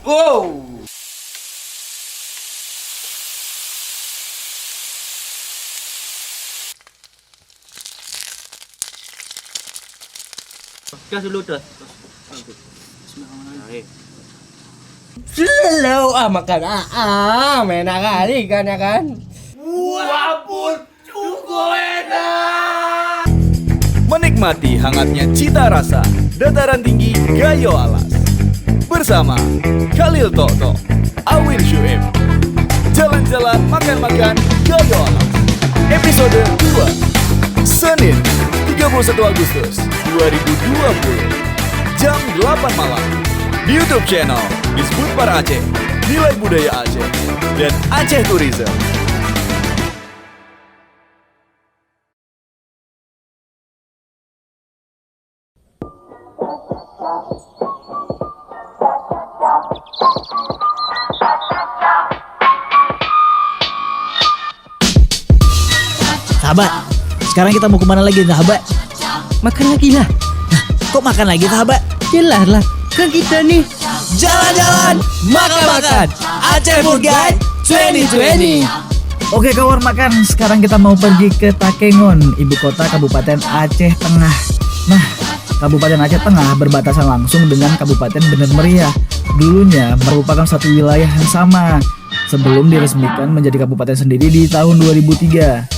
go. Gas dulu dah. Slow makan enak kali kan ya kan. Wapun cukup enak. Menikmati hangatnya cita rasa dataran tinggi Gayo Alas bersama Khalil Toto, Awin Syuib. Jalan-jalan makan-makan Gayo Alas episode 2 Senin 31 Agustus 2020 jam 8 malam di YouTube channel Disebut Para Aceh, Nilai Budaya Aceh, dan Aceh Tourism. Sahabat, sekarang kita mau kemana lagi sahabat? Makan lagi lah. Kok makan lagi sahabat? Jelas lah. Kan kita nih Jalan-jalan, makan-makan, Aceh Food Guide 2020. Oke kawan makan, sekarang kita mau pergi ke Takengon, ibu kota Kabupaten Aceh Tengah. Nah, Kabupaten Aceh Tengah berbatasan langsung dengan Kabupaten Bener Meriah. Dulunya merupakan satu wilayah yang sama sebelum diresmikan menjadi kabupaten sendiri di tahun 2003.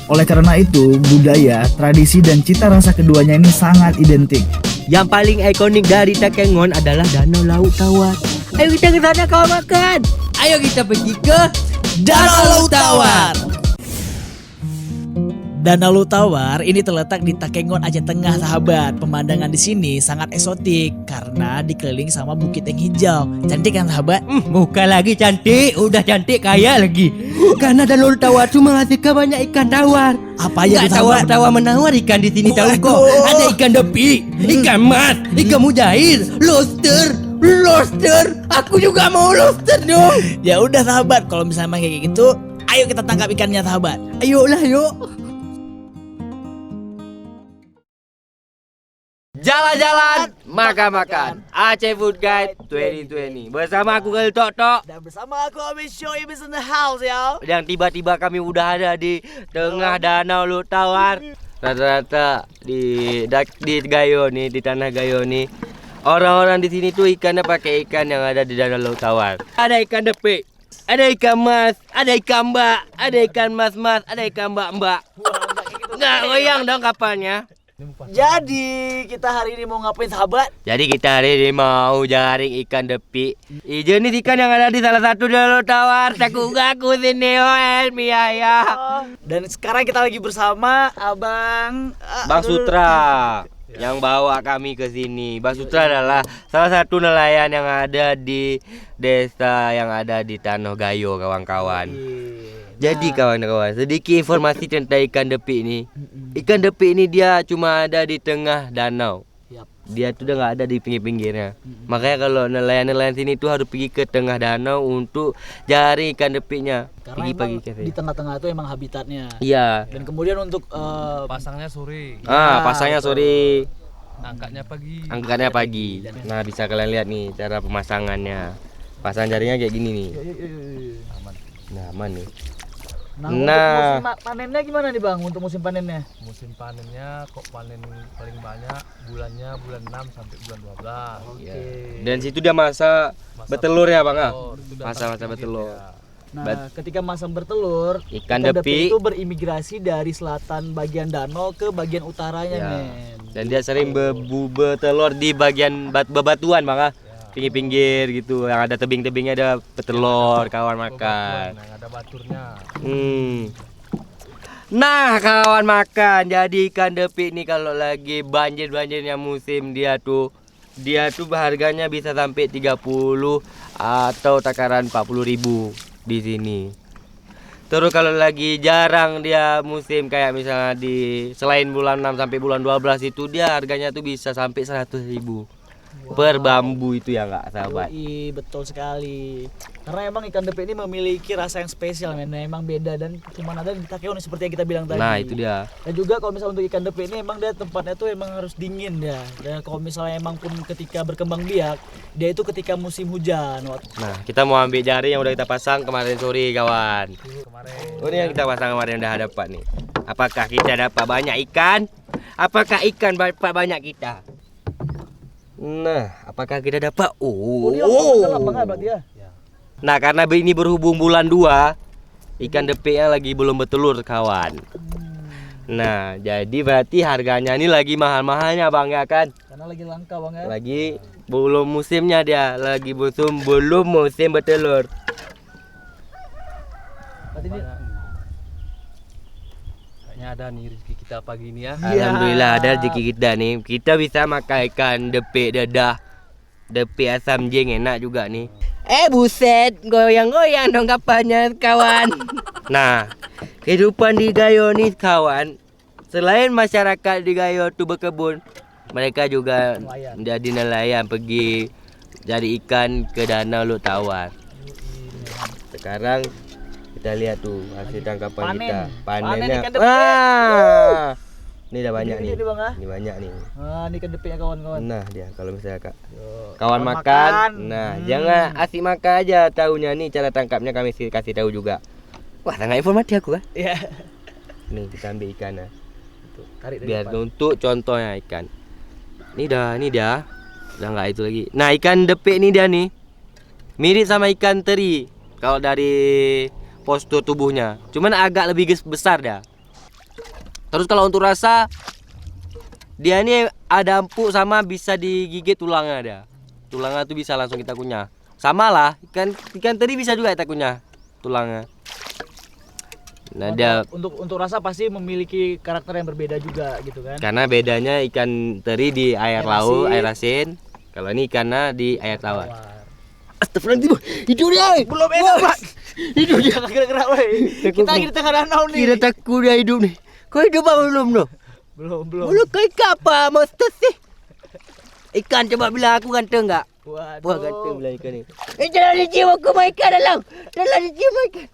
Oleh karena itu, budaya, tradisi, dan cita rasa keduanya ini sangat identik. yang paling ikonik dari Takengon adalah Danau Laut Tawar. Ayo kita ke sana kawan makan. Ayo kita pergi ke Danau Laut Tawar. Danau Laut Tawar ini terletak di Takengon Aceh Tengah sahabat. Pemandangan di sini sangat eksotik karena dikelilingi sama bukit yang hijau. Cantik kan sahabat? bukan lagi cantik, udah cantik kaya lagi. Karena Danau Laut Tawar cuma menghasilkan banyak ikan tawar. Apa aja Nggak tuh sahabat? tawar menawar ikan di sini tahu kok. Waduh. Ada ikan depi, ikan mas, ikan mujair, lobster. Aku juga mau lobster dong. Ya udah sahabat, kalau misalnya kayak gitu, ayo kita tangkap ikannya sahabat. Ayolah yuk. Jalan-jalan, makan-makan, Aceh Food Guide 2020 bersama aku Khalil Tok. Dan bersama aku Awin Syuib is in the house ya. Dan tiba-tiba kami udah ada di tengah Danau Laut Tawar. Rata-rata di Gayo nih, di tanah Gayo nih, orang-orang di sini tuh ikannya pakai ikan yang ada di Danau Laut Tawar. Ada ikan depe, ada ikan mas, ada ikan mbak, ada ikan mas, ada ikan mbak. Nggak goyang dong kapalnya. Jadi kita hari ini mau ngapain sahabat? Jadi kita hari ini mau jaring ikan depi. Jenis ikan yang ada di salah satu Danau Tawar. Aku sini ya. Dan sekarang kita lagi bersama Bang Sutra yang bawa kami ke sini. Bang Sutra adalah salah satu nelayan yang ada di desa yang ada di Tanah Gayo kawan-kawan. Jadi kawan-kawan, sedikit informasi tentang ikan depi ini. Ikan depi ini dia cuma ada di tengah danau. Dia tuh udah nggak ada di pinggir-pinggirnya. Makanya kalau nelayan-nelayan sini tuh harus pergi ke tengah danau untuk cari ikan depinya. Karena Pagi-pagi emang di tengah-tengah itu emang habitatnya. Iya. Dan kemudian untuk pasangnya sore, Pasangnya sore, angkatnya pagi. angkatnya pagi. Nah, bisa kalian lihat nih cara pemasangannya. Pasang jaringnya kayak gini nih. Nah, aman nih. Nah, untuk musim panennya gimana nih Bang? Untuk musim panennya? Musim panennya kok panen paling banyak bulannya bulan 6 sampai bulan 12. Ya. Dan situ dia masa bertelur ya Bang. Itu udah Masa-masa pasti bertelur. ya. Nah, ketika masa bertelur, Ikan ikan depi itu berimigrasi dari selatan bagian danau ke bagian utaranya, Ya. men. Dan dia sering bertelur di bagian bebatuan Bang. Pinggir-pinggir gitu, yang ada tebing-tebingnya ada petelur, kawan makan. Nah, ada baturnya. Nah, kawan makan, jadi ikan depi ini kalau lagi banjirnya musim dia tuh harganya bisa sampai 30 atau takaran 40.000 di sini. Terus kalau lagi jarang dia musim kayak misalnya selain bulan 6 sampai bulan 12 itu dia harganya tuh bisa sampai 100.000. per bambu itu ya nggak sahabat. Betul sekali. Karena emang ikan depik ini memiliki rasa yang spesial, men. Emang beda dan cuma ada di Takeon seperti yang kita bilang tadi. Nah itu dia. Dan juga kalau misalnya untuk ikan depik ini emang dia tempatnya tuh emang harus dingin ya. Dan kalau misalnya emang pun ketika berkembang biak, dia itu ketika musim hujan. Nah kita mau ambil jaring yang udah kita pasang kemarin sore kawan. Kemarin Oh ini yang kita pasang kemarin udah dapat nih. Apakah kita dapat banyak ikan? Apakah ikan dapat banyak kita? Nah, apakah kita dapat? Dia lama banget berarti ya. Nah, karena ini berhubung bulan 2, ikan depiknya lagi belum bertelur kawan. Nah, jadi berarti harganya ini lagi mahal-mahalnya Bang ya kan? Karena lagi langka Bang ya. Lagi belum musimnya dia, lagi belum musim bertelur. Berarti ini kayaknya ada nih rezeki kita pagi ini ya. Alhamdulillah ada rezeki kita nih. Kita bisa makan ikan depik dadah, depik asam jeng enak juga nih. Buset, goyang-goyang dong kapalnya kawan. Nah, kehidupan di Gayo nih kawan, selain masyarakat di Gayo tuh berkebun, mereka juga Nelayan. jadi nelayan pergi cari ikan ke danau Luk Tawar. Sekarang kita lihat tuh hasil tangkapan panen. kita. Panen Panennya. ikan depik. Ini udah banyak Ini nih. dia, Bang, ah. Ini banyak nih. Nah, ini ikan depiknya kawan-kawan. Nah, dia kalau misalnya Kak Yo. kawan Kawan makan. makan. Nah, jangan asik makan aja tahunya nih cara tangkapnya kami kasih tahu juga. Wah, sangat informatif aku kan. Iya. Nih kita ambil ikan nah. Tuh, tarik dari Biar depan. untuk contohnya ikan. Ini dia. Udah enggak itu lagi. Nah, ikan depik ini dia nih. Mirip sama ikan teri kalau dari postur tubuhnya. Cuman agak lebih besar dah. Terus kalau untuk rasa dia ini ada empuk sama bisa digigit tulangnya dia. Tulangnya tuh bisa langsung kita kunyah. Sama lah, ikan teri bisa juga kita kunyah tulangnya. Nah, dia Untuk rasa pasti memiliki karakter yang berbeda juga gitu kan. karena bedanya ikan teri di air Air laut, asin. air asin. Kalau ini ikannya di air tawar. Tawar. Astagfirullahaladzim, hidup dia. Belum enak, Pak. Hidup dia. Jangan gerak-gerak, woi. Kita lagi di tengah danau nih. Kira takut dia hidup nih. Kau hidup apa belum no? Belum. Belum kau ikan apa monster sih? Ikan coba bilang aku ganteng enggak? Waduh. Wah ganteng bilang ikan ni. Jangan dicium aku mau ikan dalam. Dalam dicium ikan.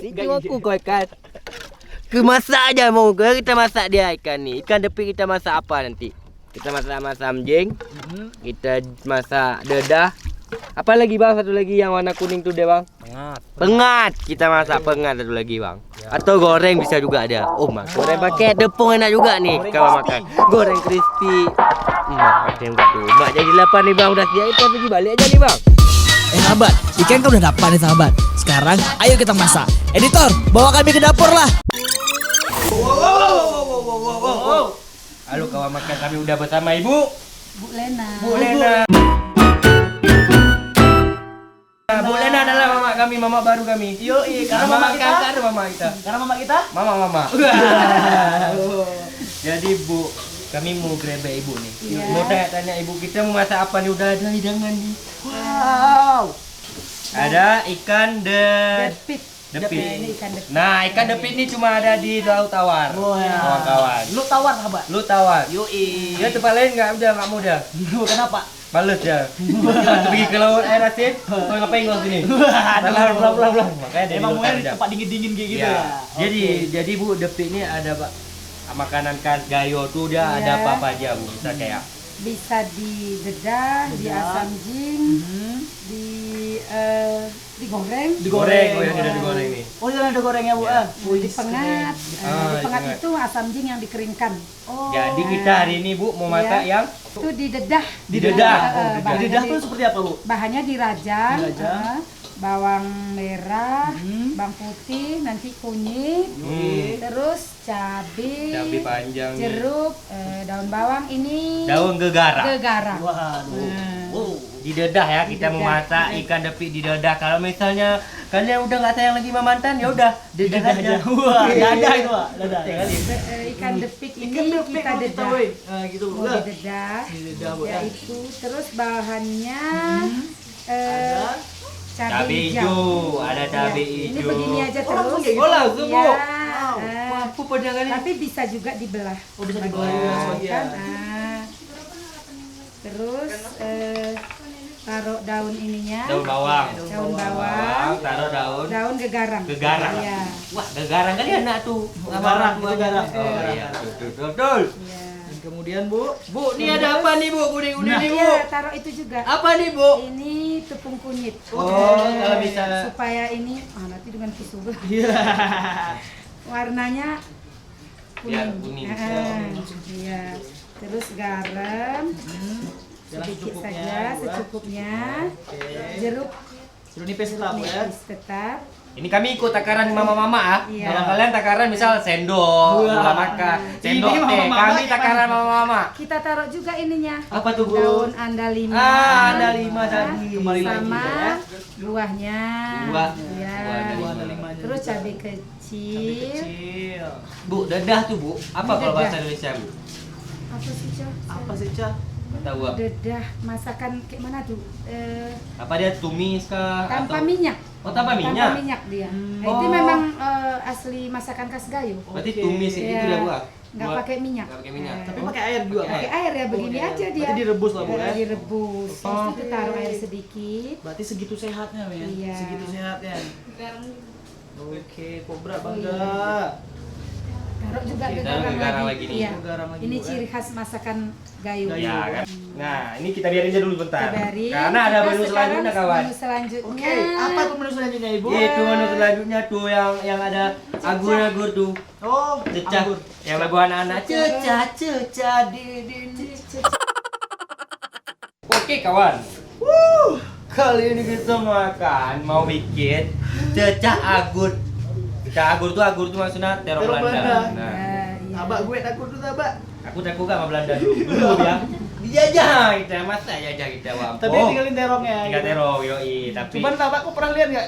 Dicium aku kau ikan. Masak aja mau kita masak dia ikan ni. Ikan depik kita masak apa nanti? Kita masak masam jeng. Kita masak dedah. Apa lagi bang? Satu lagi yang warna kuning tuh deh bang. Pengat. Pengat. Kita masak pengat satu lagi bang. Atau goreng bisa juga ada. Oh mak, goreng pakai tepung enak juga nih kalau makan. Goreng crispy. Mak tembak tuh. Mak jadi lapar nih bang. Udah siap kita pergi balik aja nih bang. Sahabat, ikan kan udah dapat nih sahabat. Sekarang ayo kita masak. Editor, bawa kami ke dapur lah. Halo kawan makan, kami udah bersama ibu Bu Lena. Bu Lena. Bu Lena adalah mama kami, mama baru kami. Yoi, karena mama kita. Karena mama kita. Karena mama kita. Mama. Jadi Bu, kami mau grebek ibu nih. Iya. Mau tanya ibu kita mau masak apa nih? Udah ada hidangan nih. Wow. Ada ikan Depik. depik. Ini ikan depik. Nah, ikan depik ini cuma ada di Laut Tawar. Oh ya. Kawan-kawan. Lu tawar sahabat. Lu Tawar. Yoi. Dia tempat lain nggak mau dah. Kenapa? Males ya. Pergi ke laut air asin. Kau ngapain kau sini? Belah. Makanya dia Emang bilang mau tak ada. tempat dingin-dingin kayak gitu Ya. ya. Jadi Bu, depik ini ada Pak makanan khas Gayo tuh dia Iya. ada apa aja Bu? Bisa kayak Bisa di dedah, di Dedah. asam jing, digoreng. digoreng. Oh yang sudah digoreng nih. Oh, jangan ada gorengnya, Bu. Ya. Di pengat. Ah, Di pengat di pengat. itu asam jing yang dikeringkan. Oh. Jadi kita hari ini Bu mau masak Iya. yang Itu di dedah. Di dedah. Eh, Oh, di bahannya Lidah di- tuh seperti apa, Bu? bahannya dirajang, Dirajang. bawang merah, bawang putih, nanti kunyit, terus cabai cabai, panjang nih. jeruk, daun bawang ini Daun gegara. gegara. Waduh. Oh. Di dedah ya kita Di mau dedah. masak ikan depik di dedah. Kalau misalnya kalian udah nggak sayang lagi sama mantan ya udah dedah aja. Wah, dadah itu, Pak. Dadah. Ikan depik ini Ikan depik kita kalau kita, dedah. woi. Nah, gitu, Bu. Mau didedah, Didedah, Bu, ya. yaitu terus bahannya Ada Cabai cabai hijau, ada cabai Ini hijau. begini aja Oh, terus. langsung kayak gitu? Oh, langsung, Bu. Ya, Mampu pedagang ini. tapi bisa juga dibelah. Oh, bisa dibelah juga Kan, sebagian. Terus taruh daun ininya. Daun bawang. Daun bawang. Taruh daun. Daun gegarang. Gegarang. Iya. Wah, gegarang kali anak tuh. Gegarang, itu garang. Oh iya, betul. Iya. Dan kemudian Bu, Bu, ini ada apa nih, Bu? Kuning-kuning nih, Bu. Iya, taruh itu juga. Apa nih, Bu? Ini tepung kunyit. Oh, kalau bisa. Supaya ini, nanti dengan tisu. iya. Warnanya Biar kuning. kuning. Iya. Terus garam. Jelas Sedikit secukupnya, saja, Bu, ya. secukupnya. Oke. Jeruk Jeruk nipis tetap Bu, ya. nipis tetap. Ini kami ikut takaran mama-mama ah. Iya. Kalau kalian takaran misal sendok, Wah. gula makan, sendok Ini teh. mama-mama Kami gimana? takaran mama-mama. Kita taruh juga ininya. Apa tuh, Bu? Daun andalima. Ada 5 tadi. Kembali lagi, Sama ya. buahnya. Buah. Iya. Buah andalima. Buah andalima. Terus cabai Cabai kecil. kecil. Bu, dedah tuh, Bu. Apa kalau Dedah. bahasa Indonesia, Bu? Apa sih, Cak? Apa sih, Cah? Nggak tahu, Bu. Dedah masakan kayak mana tuh? Apa dia tumis kah? Tanpa atau- minyak. Oh, tanpa minyak. Tanpa minyak dia. Nah, itu Oh. memang asli masakan khas Gayo. Berarti Oke. tumis itu Iya. dia, Bu. Nggak Buat- pakai minyak. Nggak pakai minyak. Tapi pakai air juga, Pakai Pak. air ya begini Oke. aja dia. Berarti direbus lah, Bu, ya. Direbus. Terus itu taruh air sedikit. Berarti segitu sehatnya, Men. Iya. Segitu sehatnya. Oke, Kobra Oh, bangga. iya. Taruh juga Oke, taruh gegarang gegarang lagi. lagi nih. Iya. Gegarang lagi, Ini Bu, ya. ciri khas masakan Gayo. Gayo. Ya kan. Nah, ini kita biarin aja dulu bentar. Kita biarin. Karena ada Kita menu sekarang selanjutnya, kawan. Menu selanjutnya. Oke, apa tuh menu selanjutnya, Ibu? Itu menu selanjutnya tuh yang ada agur-agur tuh. Oh, Cecah. anggur. Yang lagu anak-anak. Cecah di. Oke, kawan. Kali ini kita mau bikin cecah agur. Cecah agur tuh maksudnya terong Terong Belanda. Belanda. Nah, Iya. Abak gue takut tuh, Abak. aku takut gak sama Belanda dulu ya. Dijajah kita, masa jajah kita wampung. Tapi tinggalin terongnya. Tinggal gitu. terong, yoi. Tapi Cuman Abak kok pernah lihat nggak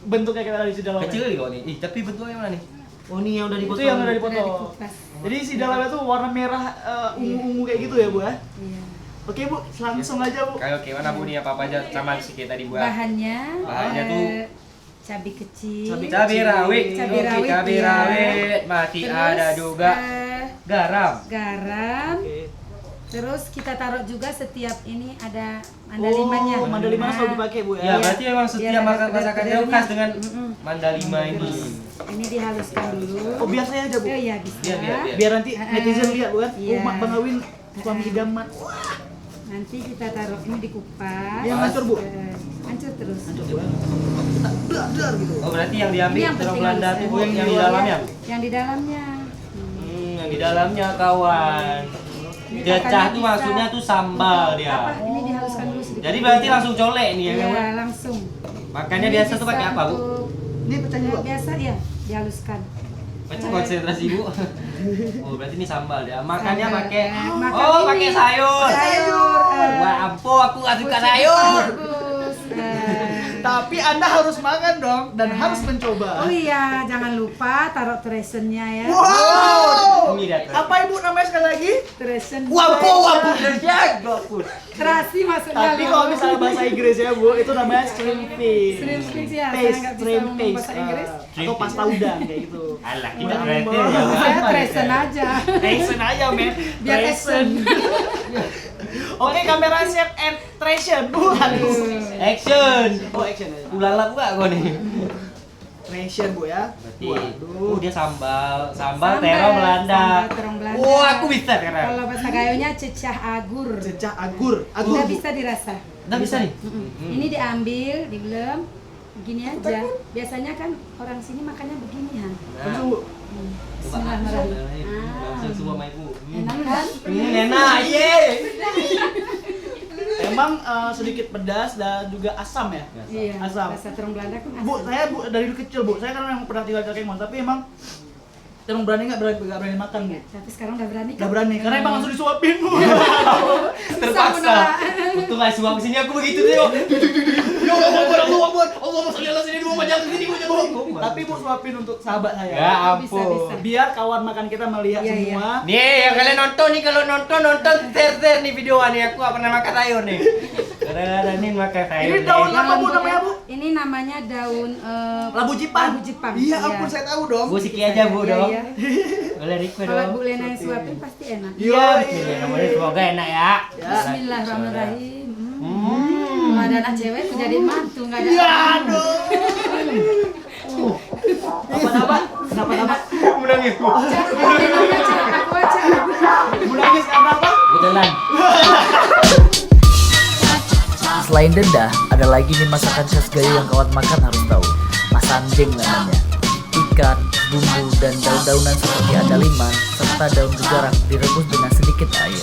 bentuknya kayak ada di dalamnya? kecil kok nih. Ih, tapi bentuknya mana nih? Oh, ini yang udah Itu dipotong. yang udah Ada di dipotong. kulkas. Jadi si dalamnya tuh warna merah ungu-ungu kayak gitu ya, Bu ya? Iya. Oke, Bu, langsung aja, Bu. Oke, mana Bu nih apa aja sama sedikit tadi buat. Bahannya tuh cabai kecil. Cabai rawit. Cabai Oke, rawit, cabai iya. rawit. Masih Terus, ada juga garam. garam. Oke. Terus kita taruh juga setiap ini ada mandalimanya. Oh, mandalimanya selalu dipakai, Bu Ya, ya? berarti memang setiap Biar ada makan masakan pedas-pedasnya. jauh khas dengan Mm-mm. mandalima ini. Terus ini dihaluskan dulu. Oh, biasanya aja, Bu. Oh iya bisa. Biar. Biar nanti netizen lihat, Bu kan? Iya. Oh, Bang Awin suami idaman. Nanti kita taruh ini dikupas. Yang hancur, Bu? Hancur terus. Hancur, Bu ya? Dar gitu. Oh, berarti yang diambil Ini yang terong penting Belanda halus, tuh ya. Bu, yang di Iya, dalamnya. Yang di dalamnya. Yang di dalamnya kawan. Ini Cecah kakaknya tuh bisa maksudnya tuh sambal Apa? dia. Ini dihaluskan dulu sedikit. Jadi berarti langsung colek nih ya Iya, kan? langsung. Makannya Ini biasa tuh bisa pakai apa, Bu? untuk- Ini pecah Ya, juga. biasa ya, dihaluskan. Baca konsentrasi Bu. Oh, berarti ini sambal ya. Makannya Sambal. pakai Makan oh, ini. pakai sayur. Sayur. Wah, ampun aku gak suka sayur. Bagus. Tapi Anda harus makan dong dan harus mencoba. Oh iya, jangan lupa taruh tresennya ya. Wow! Ini dia. Apa Ibu namanya sekali lagi? Tresen. Wampun terjaga pun. Terasi maksudnya. Tapi loh. kalau misalnya bahasa Inggris ya, Bu, itu namanya shrimp fish. Shrimp fish ya, saya Paste, nggak bisa shrimp ngomong paste. bahasa Inggris. Atau pasta udang kayak gitu. Alah, kita Udang berarti bawang. ya. Saya tresen aja. Tresen aja, men. Biar Tresen. Oke, kamera set and treasure. Aduh. Action. Oh, action aja. Ulala gua kok nih. Treasure, Bu ya. Berarti Waduh. dia sambal terong Belanda. Sambal terong Belanda. Oh, aku bisa sekarang. Kalau bahasa Gayonya cecah agur. Cecah agur. Agur. Udah Bu. bisa dirasa. Udah bisa nih. Ini diambil, dibelem, begini aja. Biasanya kan orang sini makannya begini ha. Langsung, Bu. Bismillahirrahmanirrahim. Langsung semua sama ibu. Enak kan? Enak, ye. Emang sedikit pedas dan juga asam ya? Iya. Asam. Rasa terong Belanda kan asam. Bu, saya dari dulu kecil, Bu. Saya kan yang pernah tinggal di Cakemon, tapi emang terong berani nggak berani makan, Bu. Tapi sekarang udah berani kan? Nggak berani, karena emang langsung disuapin, Bu. Terpaksa. Untung nggak suam sini aku begitu tuh. Ya Allah masuk Allah sini dua macam sini gua jangan. Tapi Bu suapin untuk sahabat saya. Ya Bisa, ampun. bisa. Biar kawan makan kita melihat Iya, semua. Nih yang kalian nonton nih kalau nonton share nih video nih aku gak pernah makan sayur nih. Ini makan sayur. Ini daun deh. apa Bu namanya Bu? Ini namanya daun Labu Jepang. Labu Jepang. Iya ampun saya tahu dong. Bu Siki aja Bu Iya, dong. iya. Boleh request Kalau dong. Bu Lena yang suapin pasti enak. Iya, bismillahirrahmanirrahim. Semoga enak ya. Bismillahirrahmanirrahim. Kalau ada anak cewek tuh jadi mantu, nggak ada. Ya aduh. Apa? Kenapa? Menangis Bu. Aku aja. Menangis karena apa? Betulan. Selain denda, ada lagi nih masakan khas Gayo yang kawan makan harus tahu. Masamjeng namanya. Ikan, bumbu, dan daun-daunan seperti andaliman serta daun gegarak direbus dengan sedikit air.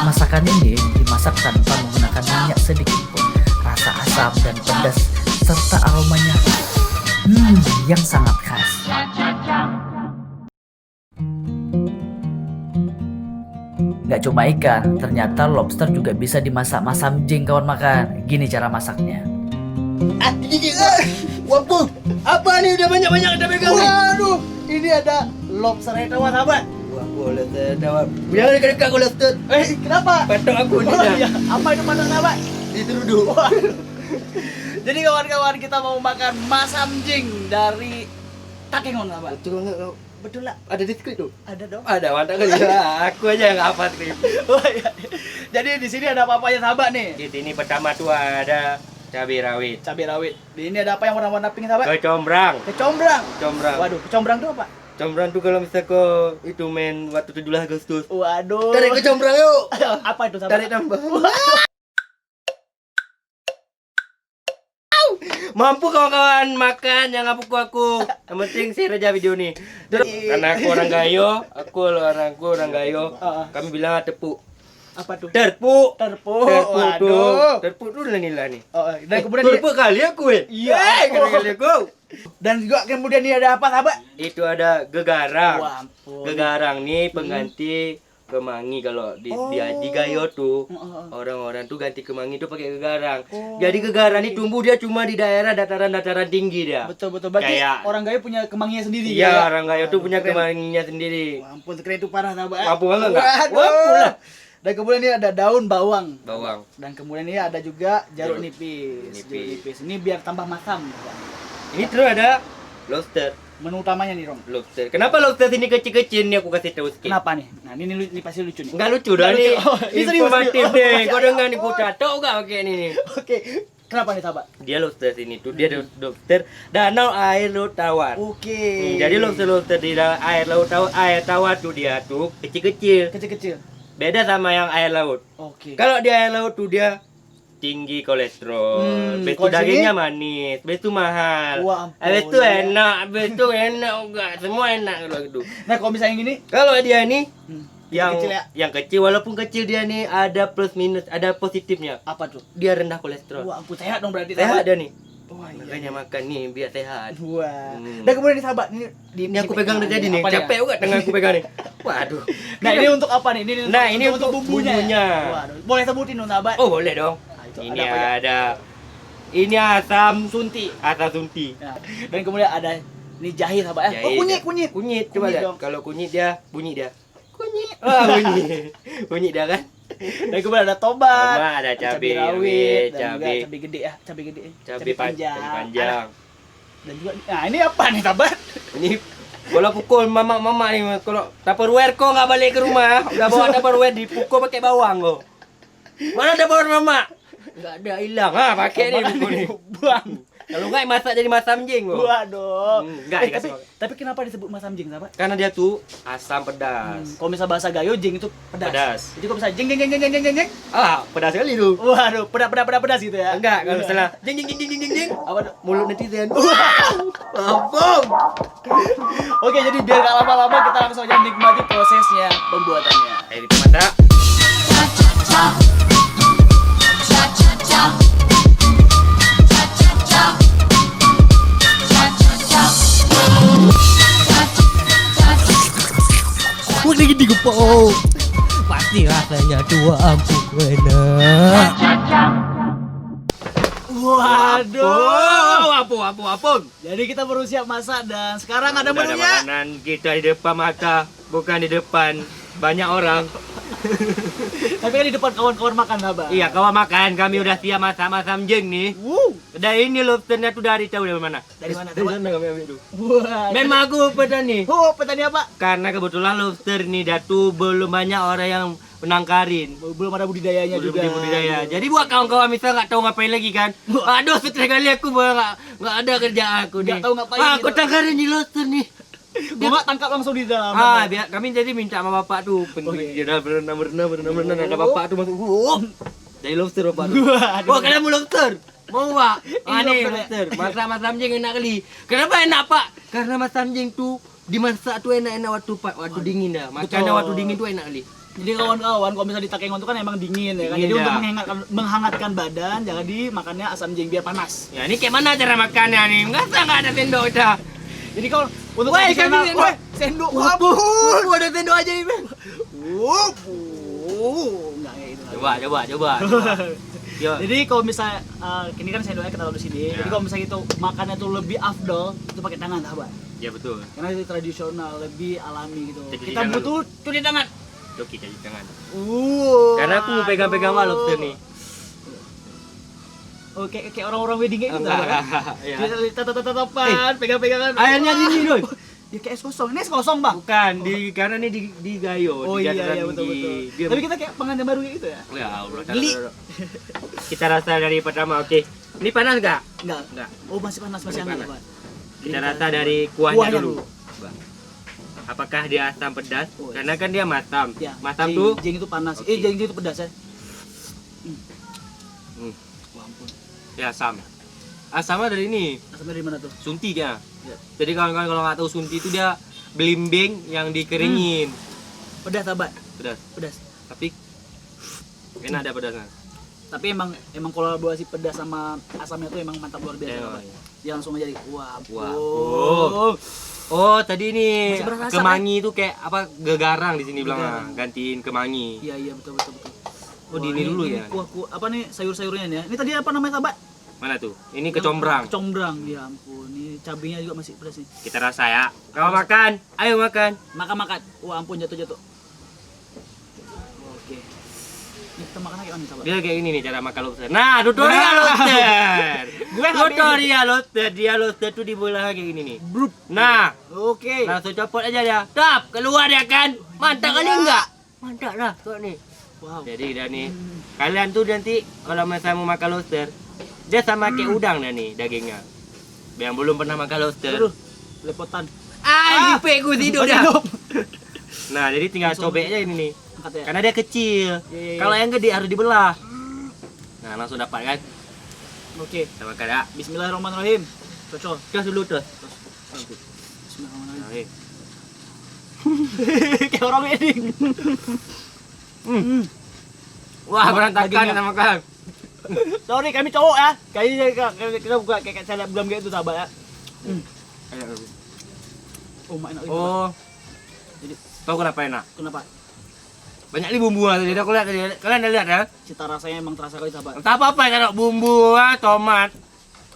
Masakan ini dimasak tanpa menggunakan minyak sedikit pun. Rasa asam dan pedas serta aromanya yang sangat khas. Gak cuma ikan, ternyata lobster juga bisa dimasak masamjeng kawan makan. Gini cara masaknya. Wampung, apa nih udah banyak-banyak ada pegang nih? Waduh, ini ada lobster hewan sahabat. Wah, boleh saya. Jangan dekat-dekat aku lobster. Kenapa? Patok aku Oh, nih. iya. Apa itu patok sahabat? Dituduh. Jadi kawan-kawan kita mau makan masamjeng dari Takengon sahabat. Betul enggak kau? Betul lah. Ada di skrip tuh? Ada dong. Ada, mantap kali ya. Aku aja yang hafal skrip. Oh, iya. Jadi di sini ada apa-apanya sahabat nih? Di sini pertama tuh ada cabai rawit, Cabai rawit. Di ini ada apa yang warna-warna pink sahabat? kecombrang. Kecombrang. Kecombrang. Waduh, kecombrang itu apa? Kecombrang tuh kalau misal kau itu main waktu 17 Agustus. Waduh. Tarik kecombrang yuk. Apa itu sahabat? Tarik tambah. Mampu kawan-kawan makan, jangan pukul aku. Yang penting share aja video nih. Terus, karena aku orang Gayo, kami bilang tepuk. Apa tuh? Terpuk. Terpuk. Terpuk tuh. Waduh. Terpuk tuh nilai nih. Oh, dan kemudian Terpuk kali aku Iya. kali aku. dan juga kemudian ini ada apa sahabat? Itu ada gegarang. Wah, ampun. Gegarang nih pengganti kemangi kalau di Gayo tuh. Orang-orang tuh ganti kemangi tuh pakai gegarang. Jadi gegarang ini tumbuh dia cuma di daerah dataran-dataran tinggi dia. Betul. Berarti Kayak- orang Gayo punya kemanginya sendiri Iya, ya? orang Gayo tuh punya Keren. kemanginya sendiri. Wah, ampun, keren itu parah sahabat. Mampu banget nggak? Waduh. Mampu lah. Dan kemudian ini ada daun bawang. Bawang. Dan kemudian ini ada juga jeruk Jeruk nipis. nipis. Jeruk nipis. Ini biar tambah masam. Ini terus ada lobster. Menu utamanya nih, Rom. Lobster. Kenapa lobster ini kecil-kecil nih aku kasih tahu sedikit. Kenapa nih? Nah, ini pasti lucu nih. Enggak lucu dah Nggak nih. lucu. Oh, ini serius, Informatif serius. deh. Kau Oh, dengar nih ku tahu enggak pakai ini nih. Oke. Kenapa nih, sahabat? Dia lobster ini tuh dia lobster danau air laut tawar. Oke. Jadi lobster di air laut tawar, air tawar tuh dia tuh kecil-kecil. Kecil-kecil. Beda sama yang air laut. Oke. Kalau di air laut tuh dia tinggi kolesterol. Habis itu kalau sini? dagingnya manis, habis itu mahal. Wah, ampun, Habis itu ya. enak, habis itu enak enggak, semua enak kalau gitu. Nah, kalau misalnya yang ini, Kalau dia ini yang kecil ya? yang kecil walaupun kecil dia nih ada plus minus, ada positifnya. apa tuh? Dia rendah kolesterol. Wah, ampun, sehat dong berarti, Sehat sahabat. dia nih. Wah, iya. Makanya makan nih biar sehat. Wah. Hmm. Dan kemudian nih, sahabat, Ini aku pegang dari tadi nih, Apa capek juga tangan aku pegang nih. Waduh. Nah, ini untuk apa nih? Nah, ini untuk bumbunya. Waduh, boleh sebutin dong, sahabat. Oh, boleh dong. Nah, itu Ini ada apa ya? ada ini asam Sunti. asam sunti. Nah, dan kemudian ada ini jahe, sahabat. Jahe. Oh, kunyit. Kunyit, coba Kunyit lihat. dong. Kalau kunyit dia bunyi dia. Kunyit. Ah, bunyi. Bunyi dia kan? Dan kemudian ada tobat. Tomat, ada cabai rawit, rawit, dan juga cabai- cabai gede ya, cabai gede. Cabai panjang. Dan juga nah, ini apa nih, sahabat? Ini kalau pukul mama nih, kalau Tupperware kok nggak balik ke rumah, udah bawa Tupperware dipukul pakai bawang kok. Mana Tupperware mama? Nggak ada, hilang. Ha, pakai nih Apaan pukul nih? nih. Buang. Kalau nggak masak jadi masam jeng kok. Waduh. Enggak tapi, dikasih makan. tapi kenapa disebut masam jeng, sahabat? Karena dia tuh asam pedas. Kalau misal bahasa Gayo, jeng itu pedas. Pedas. Jadi kalau misalnya jeng. Ah, pedas sekali tuh. Waduh, pedas gitu ya. Enggak, kalau misalnya jeng Apa tuh? mulut netizen. Abang. Oke, jadi biar gak lama-lama kita langsung aja nikmati prosesnya pembuatannya. Ayo kita masak. lagi digepok. Pasti rasanya tua ampun enak. Waduh. Apun. Jadi kita baru siap masak dan sekarang ada Udah ada menunya. makanan kita di depan mata, bukan di depan banyak orang. Tapi kan di depan kawan-kawan makan Abang. Iya, kawan makan. Kami udah siap masak-masak jeng nih. Dan ini lobsternya tuh dari tahu dari mana? Dari mana? Dari sana kami ambil dulu. Wah. Memang aku petani. Oh, petani apa? Karena kebetulan lobster nih Datu belum banyak orang yang menangkarin. Belum ada budidayanya Belum juga. di budidaya. Jadi buat kawan-kawan misal nggak tahu ngapain lagi kan. Aduh, stres kali aku nggak ada kerjaan aku nih. Nggak tahu ngapain Ah, gitu. aku tangkarin di lobster nih. Gua nggak tangkap langsung di dalam. Biar kami jadi minta sama bapak tuh. Dia udah berenang ada bapak tuh masuk. Jadi lobster bapak tuh. Waduh. Wah, kalian mau lobster? Mau pak? Ini Nih lobster ya? lobster. Masak mas samjing enak kali. Kenapa enak pak? Karena mas samjing tuh dimasak tuh enak-enak waktu dingin dah. Makannya Betul. waktu dingin tuh enak kali. Jadi kawan-kawan, kalau misalnya di Takengon itu kan emang dingin ya kan. Dingin Jadi untuk dah. menghangatkan badan, jadi makannya asam jeng biar panas. Ya ini kayak mana cara makannya nih? Nggak ada sendok dah. Jadi kalau untuk Woi, tradisional, kami sendok. woi, sendok wabun. Ada sendok aja ini. Enggak kayak gitu. Coba. Yo. Jadi kalau misalnya ini kan sendoknya kita taruh di sini. Ya. Jadi kalau misalnya itu makannya tuh lebih afdol, itu pakai tangan, sahabat. Ya betul. Karena itu tradisional, lebih alami gitu. Cuci Kita tangan butuh cuci tangan. Oke, jadi jangan. Karena Karena aku mau pegang-pegang mah lobster nih. Oh, kayak orang-orang wedding kayak gitu, Enggak. sahabat. Ya. Tatapan, pegang-pegangan. Airnya gini, Doi. Ya kayak es kosong. Ini es kosong, Bang. Bukan, karena ini di gayo, Oh di iya dataran iya betul tinggi. betul. Dia- Tapi kita kayak pengantin baru kayak gitu ya? Oh, ya Allah. Geli. Kita rasa dari pertama, oke. Ini panas nggak? Enggak. Enggak. Oh masih panas masih Masih hangat, panas. Pak. Kita rasa dari kuahnya dulu. Coba. Apakah dia asam pedas? Oh, iya. Karena kan dia masam. Ya. Masam jeng- tuh jeng itu panas. Oke. Jeng itu pedas ya. Hmm, Wah ampun. ya asam. Asamnya dari ini, Asamnya dari mana tuh? sunti dia. Ya. Jadi kawan-kawan kalau nggak tahu sunti itu dia belimbing yang dikeringin. Pedas, sahabat. Pedas. Pedas. Tapi enak ada pedasnya. Tapi emang kolaborasi pedas sama asamnya tuh emang mantap luar biasa, Emang, sahabat. iya. Dia langsung aja di wah ampun. Wah, Oh, tadi ini Masih berasa asam, kemangi itu kayak apa gegarang di sini bilang Gegarang. gantiin kemangi. Iya iya betul betul betul. Oh, di ini dulu ya. Kuah apa nih sayur-sayurnya nih ya? Ini tadi apa namanya, sahabat? Mana tuh? Ini kecombrang. Kecombrang, ya ampun. Ini cabenya juga masih pedas nih. Kita rasa ya. Kau makan, ayo makan. Makan. Wah ampun jatuh. Oke. Ini kita makan kayak mana, sahabat? Dia kayak ini nih cara makan lobster. Nah, tutorial lobster. Gue nggak Tutorial lobster. Dia lobster tuh dibelah kayak gini nih. Nah, Oke. langsung copot aja dia. Tap, keluar dia kan. Mantap kali enggak? Mantap lah tuh nih. Wow. Jadi dah nih, kalian tuh nanti kalau misalnya mau makan lobster, dia sama kayak udang dah nih dagingnya. Yang belum pernah makan lobster. Aduh, lepotan. Dipek gue tidur dah. Nah, jadi tinggal Langsung. cobek aja ini nih. Angkat ya. Karena dia kecil. Iya. Kalau yang gede harus dibelah. Nah, langsung dapat kan. Oke. Kita makan ya. Bismillahirrahmanirrahim. Cocok. Terus dulu terus. Bismillahirrahmanirrahim. Nah, Kayak orang wedding. Wah, berantakan dagingnya. kita makan. Sorry, kami cowok ya. Kita buka kayak selebgram kayak itu, sahabat ya. Oh, enak lagi. Oh, Jadi tahu kenapa enak? kenapa? Banyak nih bumbu tadi. Aku lihat tadi. Kalian udah lihat ya? Cita rasanya emang terasa kali, sahabat. Entah apa-apa kalau bumbu, tomat.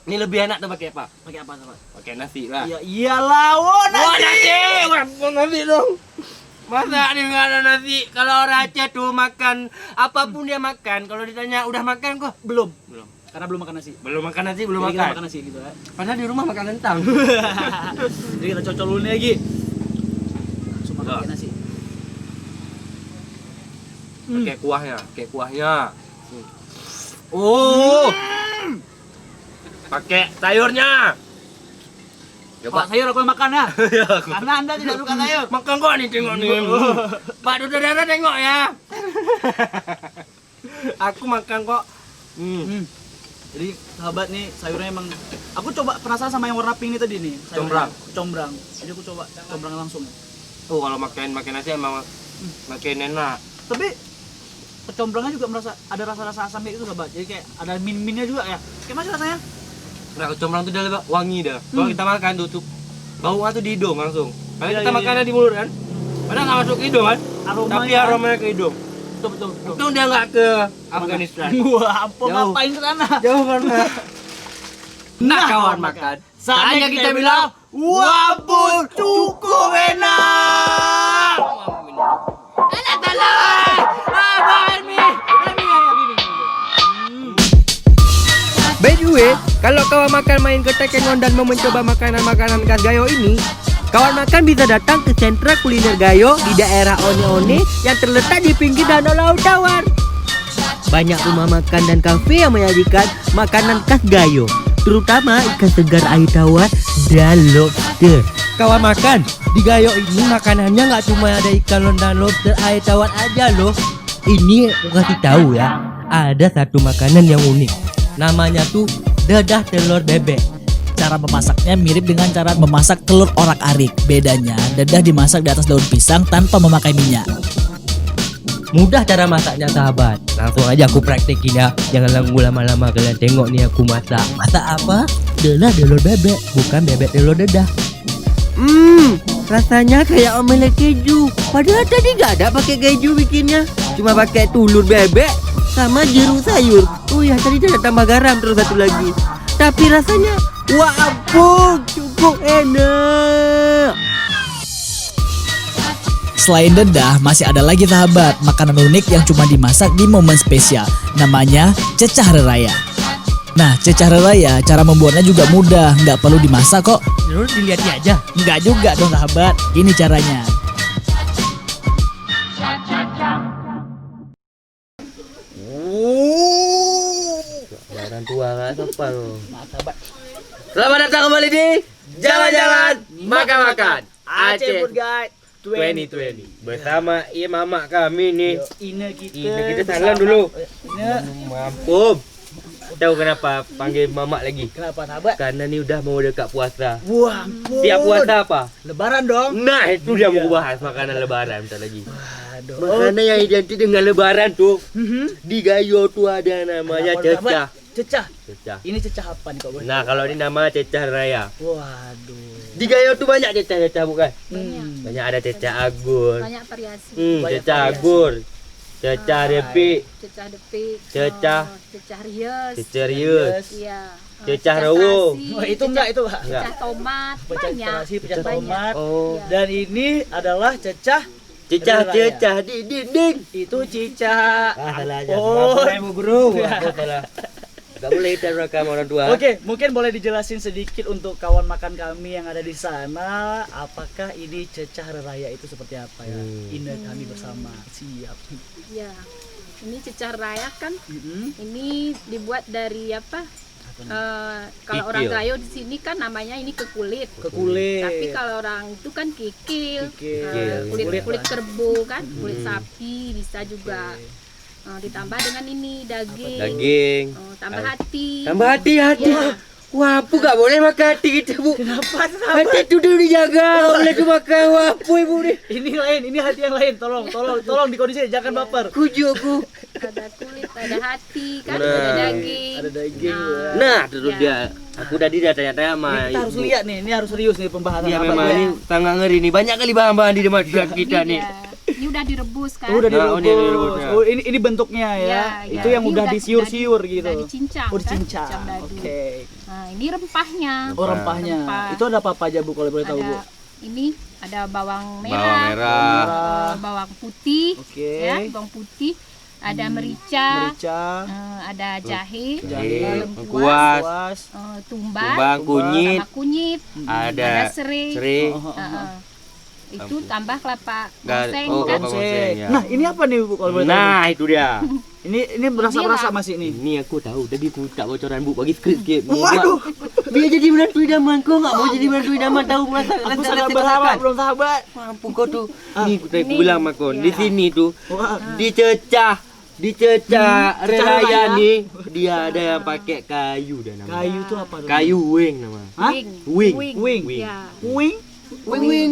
Ini lebih enak tuh pakai apa? Pakai apa, sahabat? Pakai nasi lah. Ya iyalah, Wah, nasi! Wah, nasi dong. Masa nih nggak ada nasi? Kalau orang Aceh tuh makan apapun dia makan. Kalau ditanya udah makan kok? Belum. Belum. Karena belum makan nasi. Belum makan nasi, belum Jadi kita makan. makan nasi gitu ya. Padahal di rumah makan kentang. Jadi kita cocok dulu nih lagi. Langsung makan Udah. pakai nasi. Kayak kuahnya. Oh. Pakai sayurnya. Pak sayur aku yang makan ya. Karena Anda tidak suka sayur. Makan kok nih tengok nih. Pak Saudara tengok ya. Aku makan kok. Jadi sahabat nih sayurnya emang aku coba penasaran sama yang warna pink ini tadi nih. sayurnya. Combrang. Jadi aku coba combrang langsung. Oh, kalau makan nasi emang makin enak. Tapi kecombrangnya juga merasa ada rasa-rasa asam kayak gitu sahabat. Jadi kayak ada min-minnya juga ya. Kayak mana rasanya? Nah, kecombrang tuh udah wangi dah. Kalau kita makan tuh baunya tuh di hidung langsung. Kalau Iya, kita iya, makannya di mulut kan, padahal nggak masuk ke hidung kan, Aromanya. tapi aromanya ke hidung. Betul. Untung dia nggak ke Afghanistan. Wah, ampun Jauh. ngapain ke sana? Jauh karena. Nah, kawan makan. Saatnya kita bilang, wabun cukup enak. Enak By the way, kalau kawan makan main ke Takengon dan mau mencoba makanan-makanan khas Gayo ini, kawan makan bisa datang ke sentra kuliner Gayo di daerah One-One yang terletak di pinggir Danau Laut Tawar. Banyak rumah makan dan kafe yang menyajikan makanan khas Gayo, terutama ikan segar air tawar dan lobster. Kawan makan, di Gayo ini makanannya nggak cuma ada ikan dan lobster air tawar aja loh. Ini aku kasih tahu ya, ada satu makanan yang unik. Namanya tuh dedah telur bebek. Cara memasaknya mirip dengan cara memasak telur orak-arik. Bedanya, dedah dimasak di atas daun pisang tanpa memakai minyak. Mudah cara masaknya sahabat. Langsung aja aku praktekin ya. Jangan nunggu lama-lama, kalian tengok nih aku masak. Masak apa? Dedah telur bebek, bukan bebek telur dedah. Rasanya kayak omelet keju. Padahal tadi nggak ada pakai keju bikinnya, cuma pakai telur bebek sama jeruk sayur. Oh ya, tadi ada tambah garam terus satu lagi. Tapi rasanya wah ampun, cukup enak. Selain dedah, masih ada lagi sahabat makanan unik yang cuma dimasak di momen spesial. Namanya cecah reraya. Nah, cecah reraya cara membuatnya juga mudah, nggak perlu dimasak kok. Terus dilihat aja. Nggak juga dong sahabat, ini caranya. Orang tua nggak sopan loh. Selamat datang kembali di Jalan-Jalan Makan-Makan Aceh Food Guide 2020 bersama mama kami nih. Ini Kita salam dulu. Mampum. Tahu kenapa panggil mamak lagi? Kenapa sahabat? Karena nih udah mau dekat puasa. Wah, Tiap puasa apa? Lebaran dong. Nah, itu dia mau bahas makanan lebaran bentar lagi. Aduh. Makanan yang identik dengan lebaran tuh. Di Gayo tuh ada namanya cecah. Cecah. Cecah. Ini cecah apa nih kok? Nah, kalau ini nama cecah raya. Waduh. Di Gayo tuh banyak cecah-cecah bukan? Banyak ada cecah agur. Banyak variasi. Cecah agur. Cecah repik. Cecah depik, Cecah. cecah rius. Cecah rius. Iya. Cecah rewo. terasi, Wah, itu enggak itu. Enggak. Cecah tomat, Pecah banyak. terasi, pecah Banyak. tomat. Oh. Iya. Dan ini adalah cecah. Cecah-cecah di dinding. Itu cicak. Salah aja. Oh. Ibu guru. Aku salah. Gak boleh kita rekam orang tua. Oke, mungkin boleh dijelasin sedikit untuk kawan makan kami yang ada di sana, apakah ini cecah reraya itu seperti apa ya? Ini kami bersama. Siap. Iya. Ini cecah raya kan? Ini dibuat dari apa? Kalau orang Kikil. Gayo di sini kan namanya ini ke kulit. Ke kulit. Tapi kalau orang itu kan kikil, Kikil. kulit Kulit, kerbau kan, kulit sapi bisa juga. Ditambah dengan ini daging, Daging. tambah hati. Tambah hati-hati. Iya. Wah, Pu gak boleh makan hati kita, Bu. Kenapa? Hati itu dulu dijaga. Gak boleh cuma makan. Wah, Pu, Ibu nih. Ini lain, ini hati yang lain. Tolong dikondisi, jangan baper. Kujukku. Ada kulit, ada hati kan, Nah. ada daging. Ada daging. Nah, terus Ya. dia. Aku tadi udah tanya-tanya sama Kita harus Ibu. lihat nih, ini harus serius nih pembahasan. Dia apa memang ya? ini sangat ngeri nih. Banyak kali bahan-bahan di depan kita nih. Iya. Ini udah direbus kan? Oh, udah Nah, direbus. ini direbusnya. Oh, ini bentuknya ya. Iya, Itu iya. yang Ini udah disiur-siur gitu. Udah dicincang Oh, kan? dicincang. Cincang dadu. Oke. Nah, ini rempahnya. Oh, rempahnya. Rempah. Itu ada apa aja, Bu, kalau boleh tahu, Bu? Ada ini ada bawang merah, Bawang merah. bawang putih, Oke. ya, bawang putih, ada merica, Merica, ada jahe, Jahe, lengkuas, lengkuas, kuas, tumbang, tumbang, kunyit, sama kunyit, ada serai, serai. itu tambah kelapa Gar- goseng oh, kan? kelapa goseng, ya. Nah, ini apa nih, Bu, kalau boleh tahu? Nah, itu dia. Ini berasa-berasa Ini masih ini. Ini aku tahu, tapi aku tak bocoran, Bu. Bagi skrip sikit. Waduh. Biar jadi menantu idaman. Kau enggak mau jadi menantu idaman, tahu merasa Aku sangat berharap, belum sahabat. Mampu kau tuh. Nih, aku bilang sama kau. Di Iya. sini tuh Wah, dicecah raya raya. nih. Dia ada yang pakai kayu dan nama. kayu itu apa? dong? Kayu wing nama. Hah? Wing. Wing. Ya. Wing? Wing.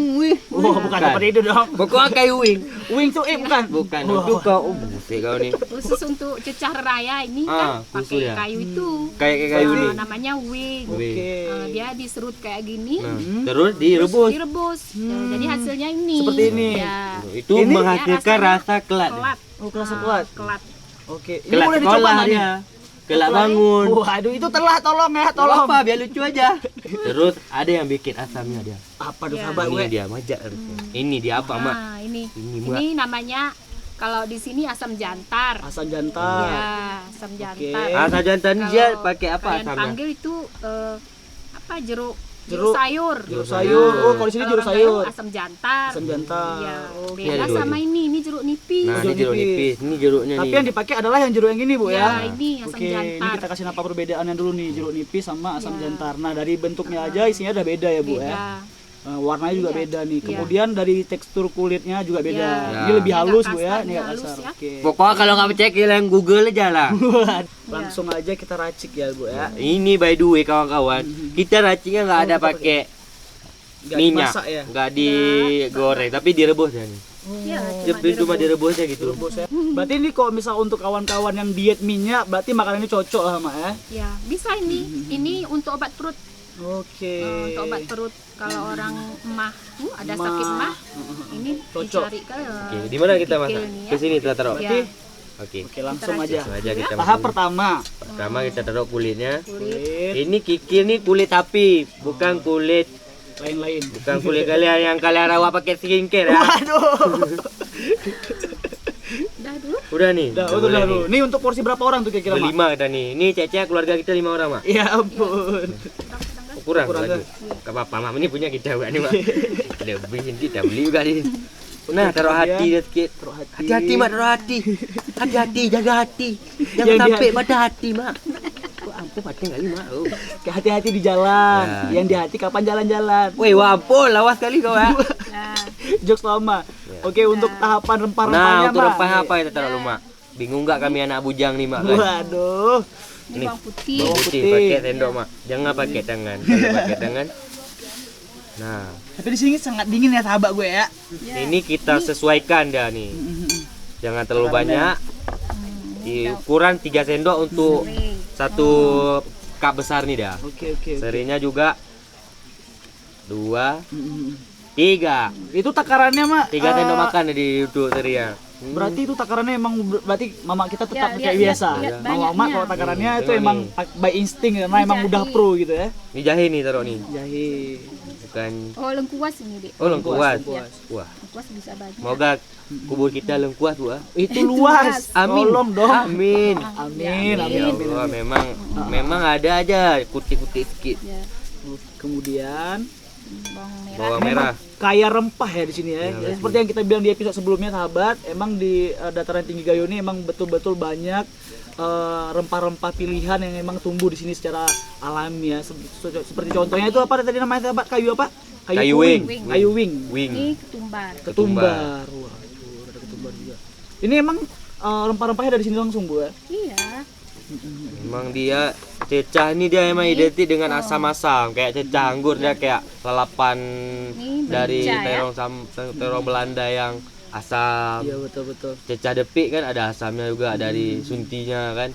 Oh, bukan seperti itu dong. Pokoknya kayu wing. Wing tuh bukan? Bukan. Wah. Itu kau. Oh, buset kau nih. Khusus untuk cecah raya ini kan khusus pakai ya. kayu itu. Kayak kayu nih. Namanya wing. Wing. Oke. Dia diserut kayak gini. Nah, terus terus direbus. direbus. Jadi hasilnya ini. Seperti ini. Ya. Itu Ini menghasilkan ya, rasanya rasa kelat. Kelat. Oh, kerasa kuat. Kelat. Oke. Ini Kelat boleh dicoba sekolah nggak nih? dia. Kelak bangun. Waduh, itu telah, tolong ya, Tolong tolong. apa biar lucu aja. Terus ada yang bikin asamnya dia. Apa tuh Ya. sahabat Ini gue? dia majak harusnya. Ini dia apa, Mak? Nah, ini. Ini, Mak. Ini namanya Kalau di sini asam jantar. Asam jantan. Ya, asam jantar. Asam jantan Kalau dia pakai apa kalian asamnya? panggil itu apa jeruk Jeruk sayur. Jeruk sayur. Oh, kalau di sini Kalau jeruk orang Gayo sayur. asam jantar. Asam jantan. Iya, Oh, Ini ada beda dua sama nih. ini jeruk nipis. Nah, ini Jeruk jeruk nipis. nipis. Ini jeruknya Tapi nih. yang dipakai adalah yang jeruk yang ini, Bu Ya, ya. ini asam Oke, ini jantar. kita kasih apa perbedaannya dulu nih, jeruk nipis sama asam Ya. jantar. Nah, dari bentuknya aja isinya udah beda ya, Bu Beda. ya. Warnanya juga Iya. beda nih. Iya. Kemudian dari tekstur kulitnya juga beda. Ya. Ini lebih Ini halus, agak Bu ya. kasar, Ini ini agak halus kasar. ya. Oke. Pokoknya kalau nggak percaya kalian Google aja lah. Langsung aja kita racik ya, Bu ya. Ini by the way kawan-kawan, kita raciknya nggak ada kita pakai Nggak minyak, dimasak ya. nggak digoreng, tapi direbus ya nih. Iya, Cuma direbus aja gitu. Rebus ya. Berarti ini kalau misal untuk kawan-kawan yang diet minyak, berarti makanan ini cocok lah, Mak ya. Ya, bisa ini. Ini untuk obat perut. Oke. Untuk obat perut kalau orang emah, ada sakit emah, ini Cocok. dicari ke. Oke, di mana kita masak? Ke sini kita taruh. Ya, Oke. Oke, langsung Kita aja. Langsung aja kita Tahap masuk. pertama. Pertama kita taruh kulitnya. kulit. Ini kikil nih kulit sapi, bukan kulit Lain-lain. kalian yang kalian rawat pakai skincare ya. Waduh. Udah dulu. Udah nih. Udah, udah udah boleh dulu. nih. Ini untuk porsi berapa orang tuh kira-kira, Mak? Berlima kita nih. Ini Cece keluarga kita 5 orang, Mak. Ya ampun. Oh, kurang Kurang lagi. Gak apa-apa, Mak. Ini punya kita juga nih, Mak. Lebih kita beli juga nih. Nah, taruh hati dia sedikit. Taruh hati. Hati-hati, Mak, taruh hati. Hati-hati, jaga hati. Jangan Yang sampai di- pada hati, Mak. Kok ampun hati kali, Mak. Oh. Hati-hati di jalan. Ya. Yang di hati kapan jalan-jalan. Woi, wampun, lawas kali kau ya. Nah, Jokes lama. Oke, untuk tahapan rempah-rempahnya, Nah, untuk Mak. rempah apa kita taruh lu, Mak? Bingung nggak kami anak bujang nih, Mak? Kan? Waduh. ini Nih. bawang putih. Bawang Bawang putih putih. pakai sendok, Mak. Jangan pakai tangan. Kalau pakai tangan. Nah, Tapi di sini sangat dingin ya, sahabat gue ya. Ya, ini kita sesuaikan dah nih. Jangan terlalu banyak. Ukuran 3 sendok untuk sering. satu cup besar nih dah. Oke, oke. Serinya juga 2, 3. Itu takarannya, Mak. 3 sendok makan di untuk serinya. Berarti itu takarannya emang berarti mama kita tetap Ya, kayak lihat, biasa. lihat Mama banyaknya. kalau takarannya itu Tengok emang nih. by insting karena emang Jahe. udah pro gitu ya. Ini jahe nih taruh nih. Jahe. Bukan Oh, lengkuas ini, Dek. oh lengkuas. Lengkuas. Wah, Lengkuas bisa banyak. semoga kubur kita lengkuas, Bu. Itu luas. Amin. Tolong dong. Amin. Amin, Ya amin, amin. Allah, memang ada aja kutik-kutik sedikit. Ya, Kemudian bawang merah. Bawang merah. kaya rempah ya di sini ya. Iya, Ya, seperti yang kita bilang di episode sebelumnya, sahabat, emang di dataran tinggi Gayo ini emang betul-betul banyak rempah-rempah pilihan yang emang tumbuh di sini secara alami ya. Seperti contohnya itu apa tadi namanya, sahabat? Kayu apa? Kayu wing. wing. Kayu wing. Wing. Ini ketumbar. Ketumbar. Wah, ada ketumbar juga. Ini emang rempah-rempahnya dari sini langsung, Bu ya. Iya. Memang dia cecah ini dia emang identik dengan asam-asam kayak cecah anggur dia kayak lalapan Ini dari merica, ya. terong Belanda yang asam. Iya, betul-betul. Cecah depik kan ada asamnya juga dari suntinya kan.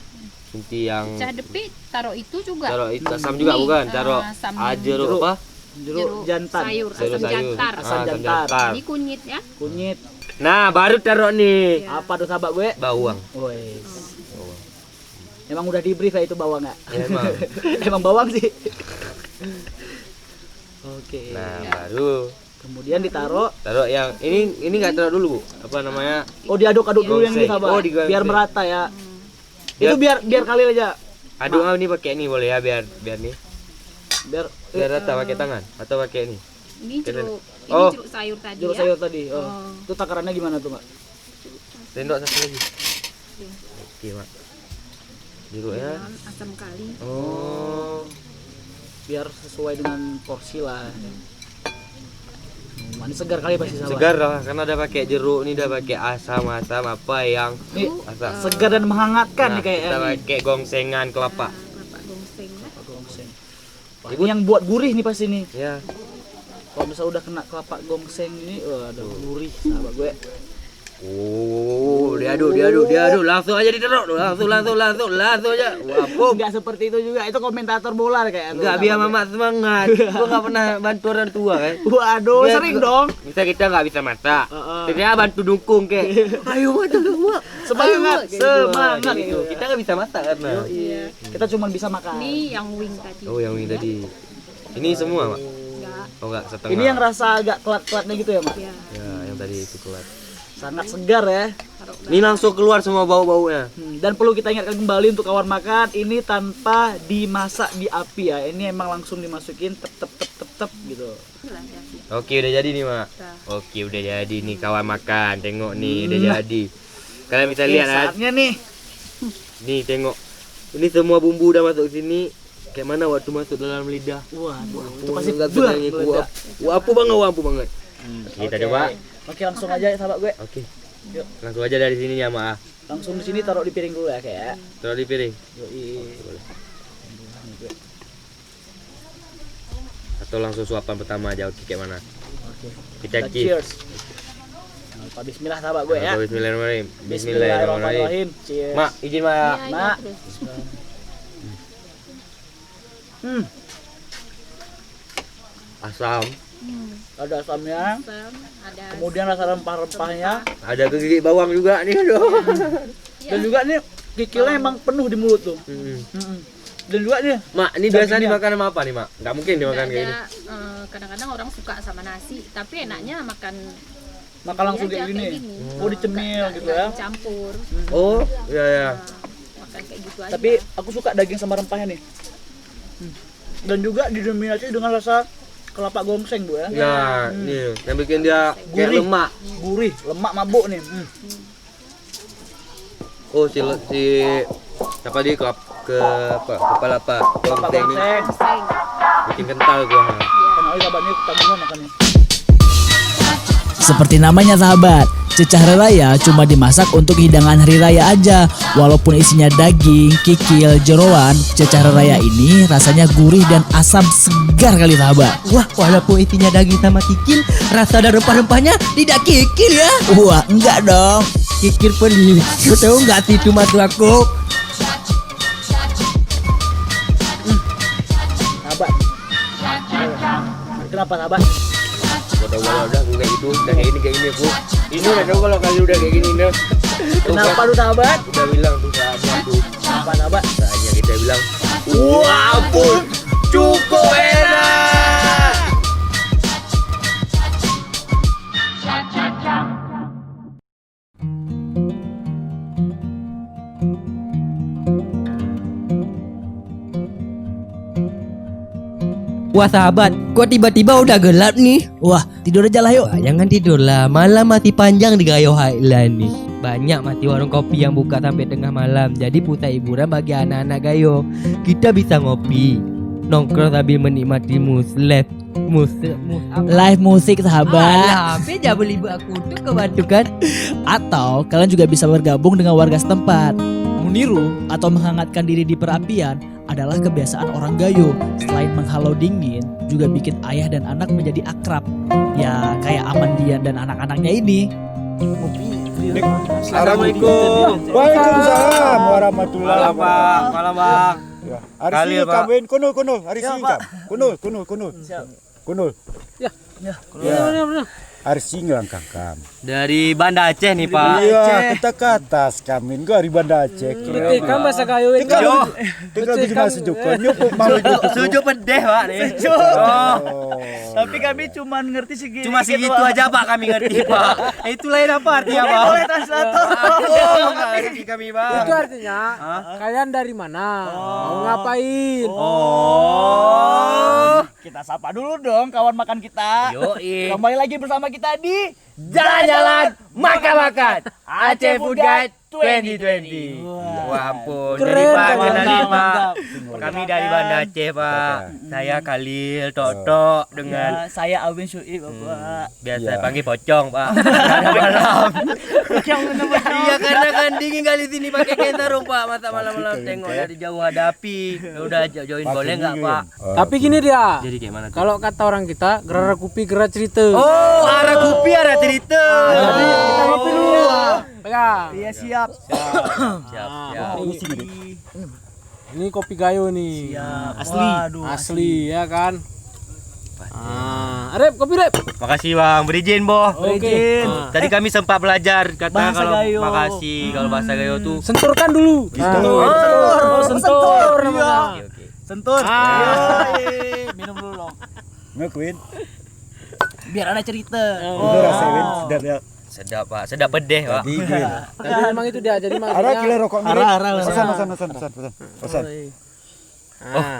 Sunti yang Cah depik taruh itu juga. taruh itu asam juga Ini, bukan? Taruh asam jeruk apa? Jeruk jantan. sayur, Sayur asam jantar. Asam asam jantar. jantar. Ini kunyit ya. Kunyit. Nah, baru taruh nih Apa tuh, sahabat gue? bawang. Wes. Emang udah di brief ya itu bawang nggak? Emang. Emang bawang sih. Oke. Nah, baru Kemudian ditaruh. taruh yang ini nggak taruh dulu, Bu. Apa namanya? Oh, diaduk-aduk dulu yang ini, Gongseng. sahabat. Oh, digongseng. Biar merata ya. Biar- Itu biar kali aja. Aduk ini pakai ini boleh ya biar nih. Biar Biar rata pakai tangan atau pakai ini. Ini jeruk. Ini Oh. jeruk sayur tadi jeruk ya. sayur tadi. Oh. Oh. Itu takarannya gimana tuh, Mbak? Sendok satu lagi. Oke, Mak. Jeruknya. Asam kali. Oh. Biar sesuai dengan porsi lah. Manis segar kali pasti, sahabat. Segar lah karena udah pakai jeruk nih, udah pakai asam-asam apa yang Nih, asam. segar dan menghangatkan Nah, nih kayak kita pakai gongsengan kelapa. Kelapa gongseng ya. gongseng. Wah, ini yang buat gurih nih pasti nih. Ya. Kalau misalnya udah kena kelapa gongseng ini, waduh, gurih, sahabat gue. Oh, diaduk, langsung aja ditaruh, langsung aja. Wah, boom. Enggak seperti itu juga. Itu komentator bola kayak. Enggak biar mamak semangat. Gua enggak pernah bantu orang tua kan. Waduh, Biar sering gua- dong. Bisa kita nggak bisa masak. Heeh. Ternyata bantu dukung kayak. Ayo bantu Mak. Semangat, Ayo, semangat Kayak gitu. Kita nggak bisa masak karena. Iya. Kita cuma bisa makan. Ini yang wing tadi. Oh, yang ini tadi. Ini semua, Mak. Enggak. Oh, enggak setengah. Ini yang rasa agak kelat-kelatnya gitu ya, Mak? Ya. Ya, yang tadi itu keluar. Sangat segar ya. Ini langsung keluar semua bau-baunya. Dan perlu kita ingatkan kembali untuk kawan makan, ini tanpa dimasak di api ya. Ini emang langsung dimasukin tep gitu. Oke, udah jadi nih, Mak. Oke, udah jadi nih kawan makan. Tengok nih, udah jadi. Kalian bisa lihat kan? Saatnya nih. Nih, tengok. Ini semua bumbu udah masuk sini. Kayak mana waktu masuk dalam lidah? Wah, itu Wah, pasti nggak buah, tenang, meledak. Wapu banget. Kita coba. Oke, langsung aja ya sahabat gue. Oke. Yuk. Langsung aja dari sini ya, Mak. Langsung di sini taruh di piring dulu ya kayak. Taruh di piring. Yoi. Atau langsung suapan pertama aja. Oke, kayak mana? Oke. Kita Kita cheers. cheers. Nah, bismillah sahabat gue ya. Bismillahirrahmanirrahim. Bismillahirrahmanirrahim. Cheers. Mak, izin, Mak. Mak. Asam. Ada asamnya. Ada Kemudian rasa rempah-rempahnya. Ada kegigit bawang juga nih, aduh. Dan juga nih kikilnya emang penuh di mulut tuh. Dan juga nih Mak, ini biasa dimakan sama apa nih, Mak? Nggak mungkin dimakan kayak ini. kadang-kadang orang suka sama nasi, tapi enaknya makan langsung aja kayak gini. gini. Oh, dicemil Nggak- gitu nggak ya. dicampur. Oh, iya ya. Makan kayak gitu aja. Tapi aku suka daging sama rempahnya nih. Dan juga didominasi dengan rasa kelapa gongseng Bu ya. Nah, nih yang bikin dia kayak Gurih. lemak. Gurih, lemak mabuk nih. Oh, si apa dia kepala apa? Kelapa Gongseng ini gongseng. Gongseng. bikin kental gua. Kenalin sahabat nih tanggungan makannya. Seperti namanya sahabat, cecah raya cuma dimasak untuk hidangan hari raya aja. Walaupun isinya daging, kikil, jeroan, cecah raya ini rasanya gurih dan asam segar kali sahabat. Wah, walaupun isinya daging sama kikil, rasa dan rempah-rempahnya tidak kikil ya. Wah, enggak dong. Kikil pedih. Kau tahu nggak sih itu maksud aku? Sahabat. Kenapa sahabat? Udah kayak gitu, udah kayak ini aku. Ini udah tahu kalau kali udah kayak gini nih. Kenapa tuh sahabat? Udah bilang tuh saatnya tuh. Kenapa sahabat? Saatnya kita bilang, wah ampun, cukup enak. Wah sahabat, kok tiba-tiba udah gelap nih? Wah, tidur aja lah yuk. Wah, jangan tidur lah, malam masih panjang di Gayo Highland nih. Banyak masih warung kopi yang buka sampai tengah malam. Jadi pusat hiburan bagi anak-anak Gayo. Kita bisa ngopi, nongkrong sambil menikmati Live musik sahabat. Tapi jangan beli aku tuh kebantu kan? Atau kalian juga bisa bergabung dengan warga setempat. Meniru atau menghangatkan diri di perapian adalah kebiasaan orang Gayo. Selain menghalau dingin, juga bikin ayah dan anak menjadi akrab. Ya kayak Amandian dan anak-anaknya ini. Assalamualaikum. Waalaikumsalam warahmatullahi wabarakatuh. Malam Bang. Ya, hari Kali, sini Pak. kawin kunul, hari sini kam. Kunul. Ya. Hari sini langkah kam. Dari Banda Aceh nih Pak. Iya, kita ke atas kami. Gua hari Banda Aceh. Kan bahasa Gayo itu. Tinggal di mana sejukan. Nyukup mau nyukup. Suju pedeh Pak nih. Tapi kami cuma ngerti segini. Cuma segitu aja Pak kami ngerti Pak. Itu lain apa artinya Pak? Boleh translator. Oh, nggak ngerti kami Pak. Itu artinya kalian dari mana? Mau ngapain? Oh. Kita sapa dulu dong kawan makan kita. Yoi. Kembali lagi bersama kita di Jalan-jalan, makan-makan. Aceh Food Guide 2020. Wah ampun. Jadi Keren, Pak, mantap, kenalin Pak. mantap. Kami dari Banda Aceh Pak. Saya Khalil Tok dengan saya Awin Syuib Bapak. biasa panggil pocong Pak. Ada malam. Iya karena kan dingin kali sini pakai kentarung Pak. Mata malam-malam tengok dari jauh ada api. Ya udah join boleh nggak Pak? Tapi gini dia. Jadi kayak mana tuh? Kalau kata orang kita, gerara kupi gerara cerita. Oh, arah kupi ada cerita. Jadi kita ngopi dulu. Pegang. Iya siap. Siap. Ini kopi Gayo nih. Asli. Asli ya kan? Rep, kopi Rep. Makasih Bang, berizin Boh. Oke. Tadi kami sempat belajar kata Bahasa kalau Gayo. makasih kalau bahasa Gayo tuh. Senturkan dulu. Sentur namanya. Oke. Sentur. Iya. Minum dulu dong. Ngakuin. Biar ada cerita. Udah rasain sudah Sedap Pak, sedap pedeh Pak. Jadi grill. Tapi memang itu dia jadi Ada maksudnya. kilo rokok mirip. Arah. Pesan.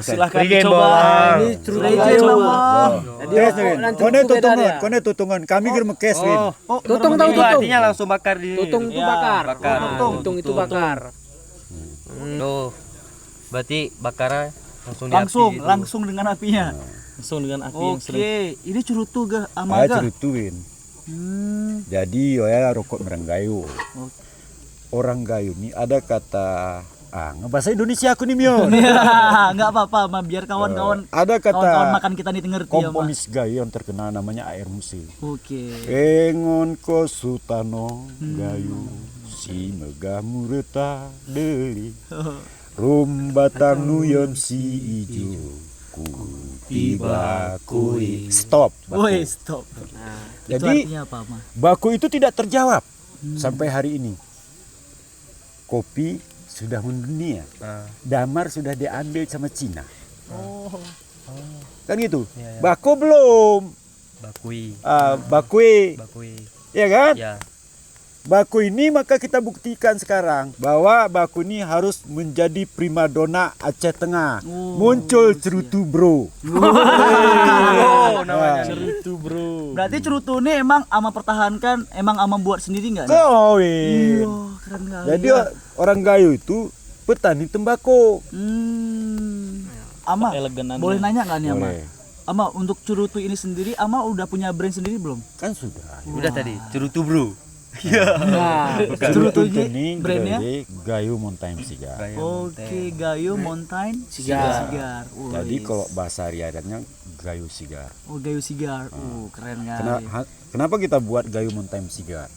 Silahkan Berikan, dicoba. Bang. Ini cerutu Legend, gayo. Bang. Jadi Kes rokok Win. dan Kone cerutu beda dia. tutungan. Kami gerem kes Win. Oh, Tutung tahu Itu tutung. artinya langsung bakar di Tutung itu Ya, bakar. bakar. Tutung itu bakar. Tuh. Berarti bakarnya langsung di langsung api gitu. langsung dengan apinya. Langsung dengan api yang sedang. Oke, ini cerutu ga Ah, amaga. cerutu Win. Jadi ya rokok merenggayu. Orang gayo nih ada kata ngebahasa Indonesia aku nih Mio. Ya, nggak apa-apa, Ma. Biar kawan-kawan Ada kawan-kawan kata makan kita nih ngerti ya, Ma. komponis gayo yang terkenal namanya Air Musi. Oke. Engon ko Sutano gayu si megah mureta deli rum batang nuyom si ijo ku tiba kui stop Woi, baku. stop. Itu Jadi artinya apa, Ma? baku itu tidak terjawab sampai hari ini. Kopi sudah mendunia, damar sudah diambil sama Cina. Kan gitu. Bako belum, Bakui. bakui, ya kan? Ya. Baku ini maka kita buktikan sekarang bahwa Baku ini harus menjadi primadona Aceh Tengah. Muncul cerutu bro. Cerutu, Bro. Berarti cerutu ini emang ama pertahankan, emang ama buat sendiri nggak? Kau Iya, keren kali. Jadi ya. orang Gayo itu petani tembakau. Ama, Eleganannya. boleh nanya nggak nih Ama? Boleh. Ama, untuk cerutu ini sendiri, Ama udah punya brand sendiri belum? Kan sudah. Udah tadi, cerutu bro. Nah, Cerutu ini brandnya? Gayo Mountain Cigar. Oke, Gayo Mountain Cigar. Cigar. Jadi kalau bahasa riadannya Gayo Cigar. Oh, Gayo Cigar. Keren kali. Kenapa kita buat Gayo Mountain Cigar?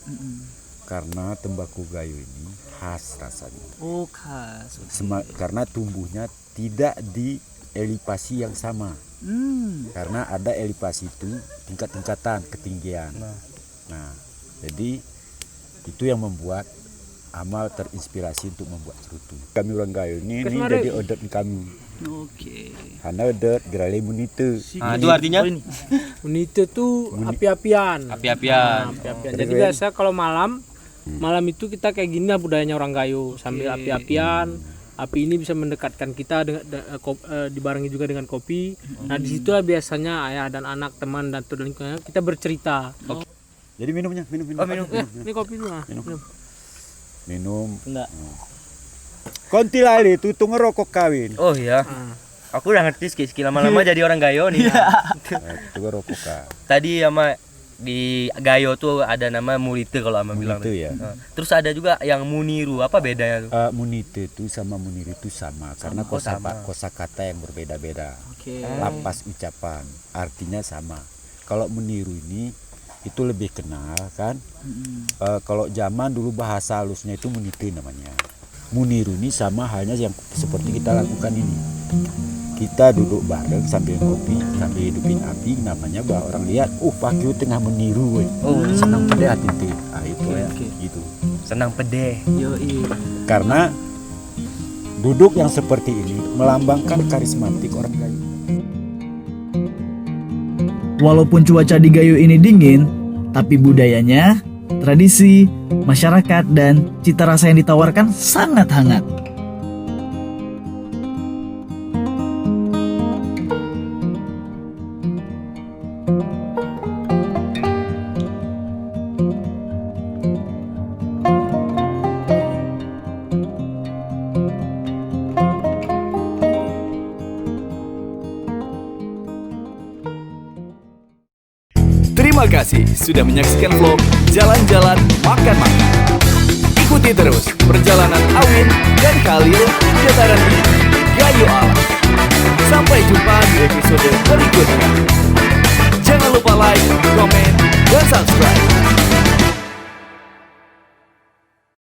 Karena tembakau Gayo ini khas rasanya. Oh, khas. Karena tumbuhnya tidak di elevasi yang sama. Karena ada elevasi itu tingkat-tingkatan ketinggian. Nah, jadi itu yang membuat Amal terinspirasi untuk membuat cerutu. Kami orang Gayo ini jadi odet kami. Oke. Karena odet gerale munite. Itu artinya Unite tuh api-apian. api-apian. Api-apian. Jadi biasa kalau malam itu kita kayak gini lah budayanya orang Gayo, sambil api-apian. Api ini bisa mendekatkan kita dengan dibarengi juga dengan kopi. Nah, disitulah biasanya ayah dan anak, teman dan lingkungan kita bercerita. Jadi minumnya, minum. Ini kopi dulu. Minum. Enggak. Konti lali itu ngerokok kawin. Oh iya. Aku udah ngerti ski lama-lama jadi orang Gayo nih. Itu ngerokok kawin. Tadi sama di Gayo tuh ada nama Mulite kalau ama bilang. Munite ya. Terus ada juga yang Muniru. Apa bedanya tuh? Munite itu sama munir itu sama karena kosakata yang berbeda-beda. Oke. Lapas ucapan artinya sama. Kalau meniru ini itu lebih kenal kan. Kalau zaman dulu bahasa halusnya itu munite namanya. Muniru ini sama halnya yang seperti kita lakukan ini. Kita duduk bareng sambil ngopi, sambil hidupin api, namanya bahwa orang lihat, Pak Kyu tengah meniru, senang pedeh hati itu. Itu ya, gitu. Senang pedeh. Yoi. Karena duduk yang seperti ini melambangkan karismatik orang Gayo. Walaupun cuaca di Gayo ini dingin, tapi budayanya, tradisi, masyarakat, dan cita rasa yang ditawarkan sangat hangat. Terima kasih sudah menyaksikan vlog Jalan-Jalan Makan-Makan. Ikuti terus perjalanan Awin dan Khalil di dataran ini Gayo Alam. Sampai jumpa di episode berikutnya. Jangan lupa like, komen, dan subscribe.